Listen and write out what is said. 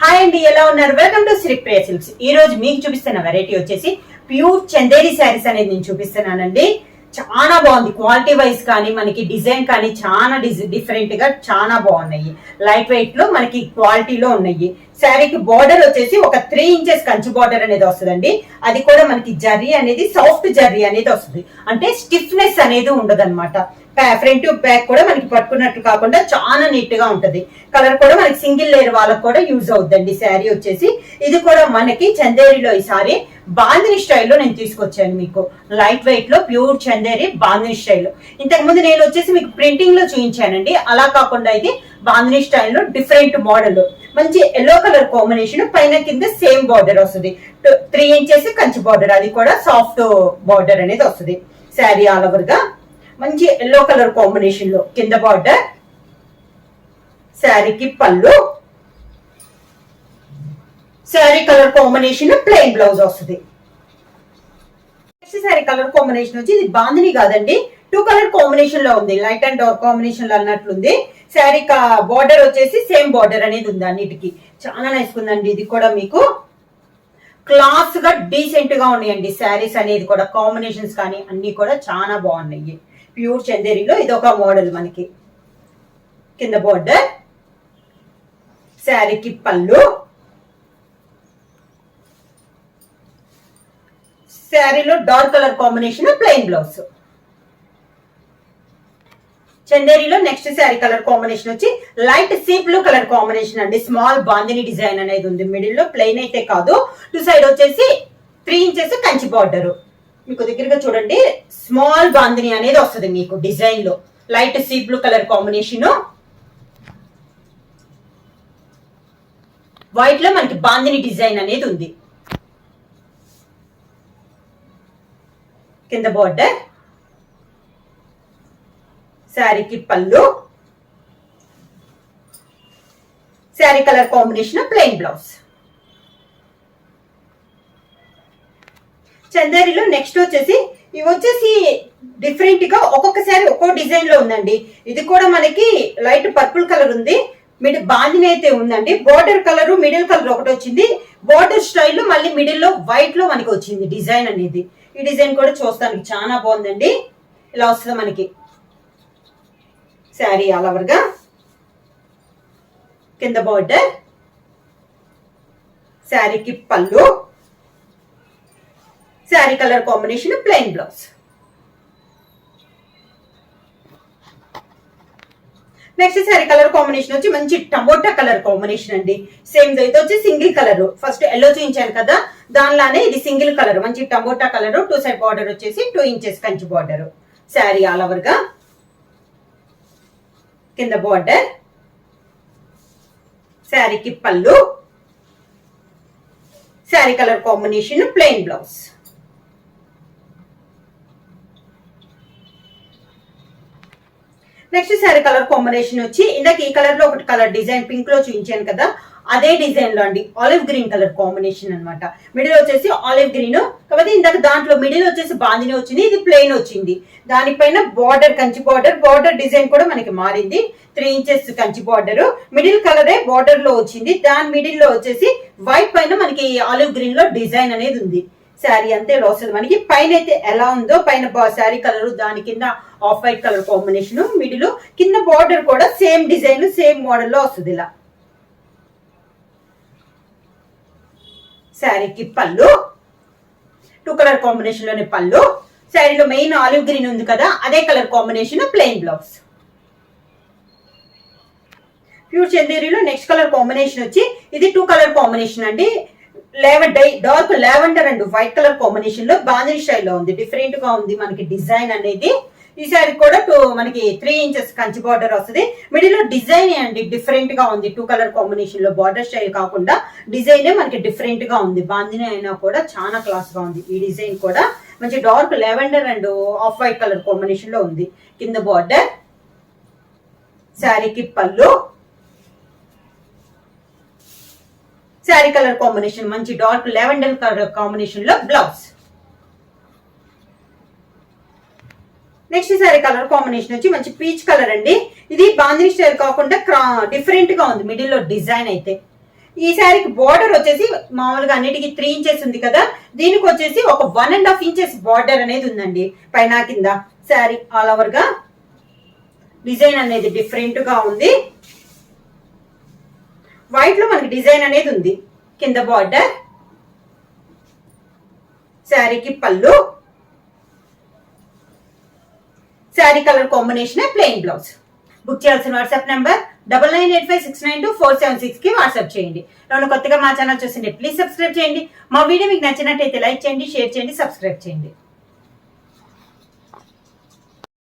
Hi అండి, ఎలా ఉన్నారు? Welcome to Sri Priya silks. ఈ రోజు మీకు చూపిస్తున్న వెరైటీ వచ్చేసి ప్యూర్ చందేరి శారీస్ అనేది నేను చూపిస్తున్నానండి. చాలా బాగుంది. క్వాలిటీ వైజ్ కానీ మనకి డిజైన్ కానీ చాలా డిఫరెంట్ గా చాలా బాగున్నాయి. లైట్ వెయిట్ లో మనకి క్వాలిటీలో ఉన్నాయి. శారీకి బార్డర్ వచ్చేసి ఒక 3 ఇంచెస్ కంచి బార్డర్ అనేది వస్తుందండి. అది కూడా మనకి జరీ అనేది సాఫ్ట్ జరీ అనేది వస్తుంది. అంటే స్టిఫ్నెస్ అనేది ఉండదు అనమాట. ఫ్రంట్ బ్యాక్ కూడా మనకి పట్టుకున్నట్టు కాకుండా చాలా నీట్ గా ఉంటది. కలర్ కూడా మనకి సింగిల్ లేయర్ వాళ్ళకి కూడా యూజ్ అవుతుందండి. శారీ వచ్చేసి ఇది కూడా మనకి చందేరిలో ఈ సారీ బాందిని స్టైల్లో నేను తీసుకొచ్చాను మీకు. లైట్ వెయిట్ లో ప్యూర్ చందేరి బాందిని స్టైల్లో. ఇంతకు ముందు నేను వచ్చేసి మీకు ప్రింటింగ్ లో చూపించానండి. అలా కాకుండా ఇది బాందిని స్టైల్లో డిఫరెంట్ మోడల్. మంచి ఎల్లో కలర్ కాంబినేషన్, పైన కింద సేమ్ బార్డర్ వస్తుంది. 3 ఇంచెస్ కంచి బార్డర్, అది కూడా సాఫ్ట్ బార్డర్ అనేది వస్తుంది. శారీ ఆల్ ఓవర్ గా మంచి ఎల్లో కలర్ కాంబినేషన్ లో కింద బార్డర్, శారీకి పళ్ళు, sari colour combination plain blouse వస్తుంది. నెక్స్ట్ శారీ కలర్ కాంబినేషన్ వచ్చి ఇది బాందిని కాదండి, 2 కలర్ కాంబినేషన్ లో ఉంది. లైట్ అండ్ డార్క్ కాంబినేషన్ లో అన్నట్లుంది. శారీ బార్డర్ వచ్చేసి సేమ్ బార్డర్ అనేది ఉంది అన్నిటికీ. చాలా నైస్ ఉందండి. ఇది కూడా మీకు క్లాస్ గా డీసెంట్ గా ఉన్నాయండి. శారీస్ అనేది కూడా కాంబినేషన్స్ కానీ అన్ని కూడా చాలా బాగున్నాయి. ప్యూర్ చందేరిలో ఇది ఒక మోడల్. మనకి కింద బార్డర్, శారీకి పళ్ళు, శారీలో dark colour combination plain blouse. చందేరిలో నెక్స్ట్ శారీ కలర్ కాంబినేషన్ వచ్చి light sea blue colour combination అండి. స్మాల్ బాందిని డిజైన్ అనేది ఉంది. మిడిల్ లో ప్లెయిన్ అయితే కాదు, 2 సైడ్ వచ్చేసి 3 ఇంచెస్ కంచి బార్డర్. మీకు దగ్గరగా చూడండి, స్మాల్ బాందిని అనేది వస్తుంది మీకు డిజైన్ లో. Light sea blue colour combination, white లో మనకి బాందిని డిజైన్ అనేది ఉంది. కింద బార్డర్, శారీకి పళ్ళు, sari colour combination plain blouse. చందేరిలో నెక్స్ట్ వచ్చేసి ఇవి వచ్చేసి డిఫరెంట్ గా ఒక్కొక్క శారీ ఒక్కో డిజైన్ లో ఉందండి. ఇది కూడా మనకి లైట్ పర్పుల్ కలర్ ఉంది. బాందిని అయితే ఉందండి. బార్డర్ కలర్, మిడిల్ కలర్ ఒకటి వచ్చింది. బార్డర్ స్టైల్ మళ్ళీ మిడిల్ లో వైట్ లో మనకి వచ్చింది డిజైన్ అనేది. ఈ డిజైన్ కూడా చూస్తానికి చాలా బాగుందండి. ఇలా వస్తుంది మనకి శారీ ఆల్ ఓవర్ గా. కింద బార్డర్, శారీకి పళ్ళు, sari colour combination plain blouse. Next sari colour combination వచ్చి మంచి టమోటా కలర్ కాంబినేషన్ అండి. సేమ్ ఇది వచ్చి సింగిల్ కలర్. ఫస్ట్ ఎల్లో చూపించాను కదా, దానిలానే ఇది సింగిల్ కలర్. మంచి టమోటా కలర్, 2 సైడ్ బార్డర్ వచ్చేసి 2 inches Kanchi border. Sari all over గా. కింద బార్డర్, శారీకి పళ్ళు, sari colour combination plain blouse. Next sari colour combination వచ్చి ఇందాక ఈ కలర్ లో ఒకటి కలర్ డిజైన్ పింక్ లో చూపించాను కదా, అదే డిజైన్ లో అండి. ఆలివ్ గ్రీన్ కలర్ కాంబినేషన్ అనమాట. మిడిల్ వచ్చేసి ఆలివ్ గ్రీన్. కాబట్టి ఇందాక దాంట్లో మిడిల్ వచ్చేసి బాందిని వచ్చింది, ఇది ప్లెయిన్ వచ్చింది. దానిపైన border Kanchi border, border design కూడా మనకి మారింది. 3 ఇంచెస్ కంచి బార్డర్, మిడిల్ కలరే బార్డర్ లో వచ్చింది. దాని మిడిల్ లో వచ్చేసి వైట్ పైన మనకి ఆలివ్ గ్రీన్ లో డిజైన్ అనేది ఉంది. శారీ అంతే వస్తుంది మనకి. పైన అయితే ఎలా ఉందో, పైన శారీ కలర్, దాని కింద off white colour combination, middle కింద బార్డర్ కూడా సేమ్ డిజైన్ సేమ్ మోడల్ లో వస్తుంది. ఇలా శారీకి పళ్ళు, 2 కలర్ కాంబినేషన్ లోనే పళ్ళు. శారీలో మెయిన్ ఆలివ్ గ్రీన్ ఉంది కదా, అదే colour combination plain blouse. Pure చందేరిలో నెక్స్ట్ కలర్ కాంబినేషన్ వచ్చి ఇది 2 కలర్ కాంబినేషన్ అండి. Dark lavender and white colour combination లో బాందిని స్టైల్లో ఉంది. డిఫరెంట్ గా ఉంది మనకి డిజైన్ అనేది. ఈ సారీ కూడా మనకి 3 ఇంచెస్ కంచి బార్డర్ వస్తుంది. మిడిల్ లో డిజైన్ అండి డిఫరెంట్ గా ఉంది. 2 కలర్ కాంబినేషన్ లో బార్డర్ స్టైల్ కాకుండా డిజైన్ మనకి డిఫరెంట్ గా ఉంది. బాందిని అయినా కూడా చాలా క్లాస్ గా ఉంది. ఈ డిజైన్ కూడా మంచి dark lavender and off white colour combination లో ఉంది. కింద బార్డర్, శారీకి పళ్ళు, శారీ కలర్ కాంబినేషన్ మంచి డార్క్ లావెండర్ కలర్ కాంబినేషన్ లో blouse. Next sorry colour combination వచ్చి మంచి పీచ్ కలర్ అండి. ఇది బాందిని స్టైల్ కాకుండా డిఫరెంట్ గా ఉంది మిడిల్ లో డిజైన్ అయితే. ఈ శారీకి బార్డర్ వచ్చేసి మామూలుగా అన్నిటికీ 3 ఇంచెస్ ఉంది కదా, దీనికి వచ్చేసి ఒక 1.5 ఇంచెస్ బార్డర్ అనేది ఉందండి పైన కింద. శారీ ఆల్ ఓవర్ గా డిజైన్ అనేది డిఫరెంట్ గా ఉంది. వైట్ లో మనకి డిజైన్ అనేది ఉంది. కింద బార్డర్, శారీకి పళ్ళు, sari colour combination plain blouse. Book చేయాల్సిన వాట్సాప్ నెంబర్ 9985692476 కి వాట్సాప్ చేయండి. ఎవరైనా కొత్తగా మా ఛానల్ చూసింటే ప్లీజ్ సబ్స్క్రైబ్ చేయండి. మా వీడియో మీకు నచ్చినట్టయితే లైక్ చేయండి, షేర్ చేయండి, సబ్స్క్రైబ్ చేయండి.